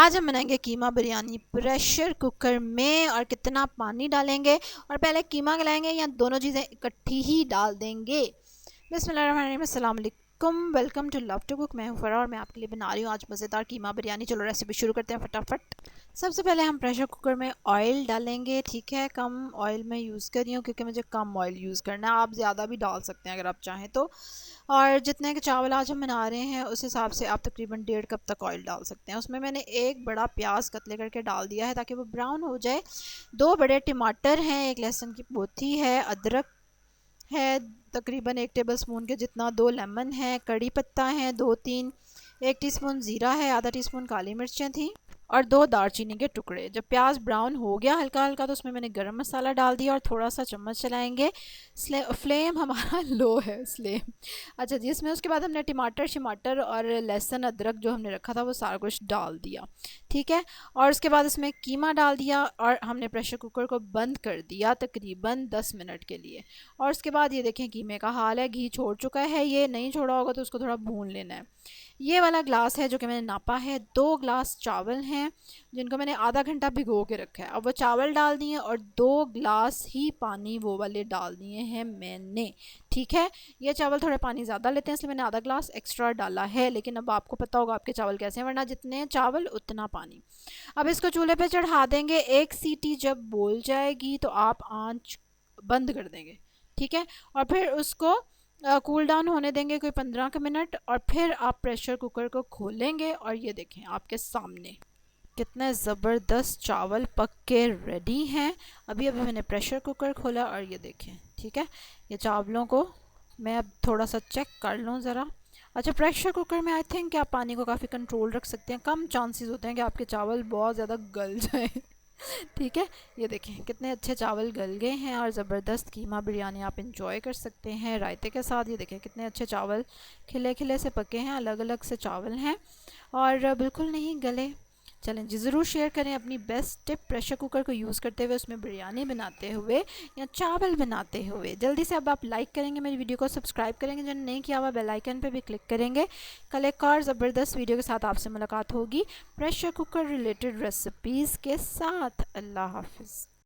आज हम बनाएंगे कीमा बिरयानी प्रेशर कुकर में। और कितना पानी डालेंगे और पहले कीमा गलाएंगे या दोनों चीज़ें इकट्ठी ही डाल देंगे। बिस्मिल्लाहिर्रहमानिर्रहीम, अस्सलाम वालेकुम, welcome to love to cook. मैं हूँ फ़रा और मैं आपके लिए बना रही हूँ आज मज़ेदार कीमा बिरयानी। चलो रेसिपी शुरू करते हैं फटाफट। सबसे पहले हम प्रेशर कुकर में ऑयल डालेंगे। ठीक है, कम ऑयल में यूज़ कर रही हूँ क्योंकि मुझे कम ऑयल यूज़ करना है। आप ज़्यादा भी डाल सकते हैं अगर आप चाहें तो। और जितने के चावल आज हम बना रहे हैं उस हिसाब से आप तकरीबन 1.5 कप तक ऑयल डाल सकते हैं। उसमें मैंने एक बड़ा प्याज कतले करके डाल दिया है ताकि वो ब्राउन हो जाए। 2 बड़े टमाटर हैं, एक लहसुन की पोथी है, अदरक है तकरीबन 1 टेबल स्पून के जितना, 2 लेमन है, कड़ी पत्ता है 2-3, 1 टीस्पून ज़ीरा है, आधा टीस्पून काली मिर्चें थी और 2 दालचीनी के टुकड़े। जब प्याज ब्राउन हो गया हल्का हल्का तो उसमें मैंने गरम मसाला डाल दिया और थोड़ा सा चम्मच चलाएंगे। फ्लेम हमारा लो है फ्लेम। अच्छा जी, इसमें उसके बाद हमने टमाटर और लहसुन अदरक जो हमने रखा था वो सारा कुछ डाल दिया। ठीक है, और उसके बाद इसमें कीमा डाल दिया और हमने प्रेशर कुकर को बंद कर दिया तकरीबन 10 मिनट के लिए। और उसके बाद ये देखें कीमे का हाल है, घी छोड़ चुका है। ये नहीं छोड़ा होगा तो उसको थोड़ा भून लेना है। ये वाला ग्लास है जो कि मैंने नापा है, 2 ग्लास चावल हैं जिनको मैंने आधा घंटा भिगो के रखा है। अब वो चावल डाल दिए और 2 ग्लास ही पानी वो वाले डाल दिए हैं मैंने। ठीक है, ये चावल थोड़े पानी ज़्यादा लेते हैं इसलिए मैंने आधा ग्लास एक्स्ट्रा डाला है, लेकिन अब आपको पता होगा आपके चावल कैसे हैं, वरना जितने चावल उतना पानी। अब इसको चूल्हे पे चढ़ा देंगे। 1 सीटी जब बोल जाएगी तो आप आंच बंद कर देंगे। ठीक है, और फिर उसको कूल डाउन होने देंगे कोई 15 मिनट और फिर आप प्रेशर कुकर को खोलेंगे और ये देखें आपके सामने कितने ज़बरदस्त चावल पक के रेडी हैं। अभी अभी मैंने प्रेशर कुकर खोला और ये देखें। ठीक है, ये चावलों को मैं अब थोड़ा सा चेक कर लूँ ज़रा। अच्छा, प्रेशर कुकर में आई थिंक कि आप पानी को काफ़ी कंट्रोल रख सकते हैं, कम चांसेस होते हैं कि आपके चावल बहुत ज़्यादा गल जाए। ठीक है, ये देखें कितने अच्छे चावल गल गए हैं और ज़बरदस्त कीमा बिरयानी आप इंजॉय कर सकते हैं रायते के साथ। ये देखें कितने अच्छे चावल खिले खिले से पके हैं, अलग अलग से चावल हैं और बिल्कुल नहीं गले। चलें जी, ज़रूर शेयर करें अपनी बेस्ट टिप प्रेशर कुकर को यूज़ करते हुए, उसमें बिरयानी बनाते हुए या चावल बनाते हुए। जल्दी से अब आप लाइक करेंगे मेरी वीडियो को, सब्सक्राइब करेंगे जिन्होंने नहीं किया हुआ, बेल आइकन पे भी क्लिक करेंगे। कल एक और ज़बरदस्त वीडियो के साथ आपसे मुलाकात होगी प्रेशर कुकर रिलेटेड रेसिपीज़ के साथ। अल्लाह हाफिज़।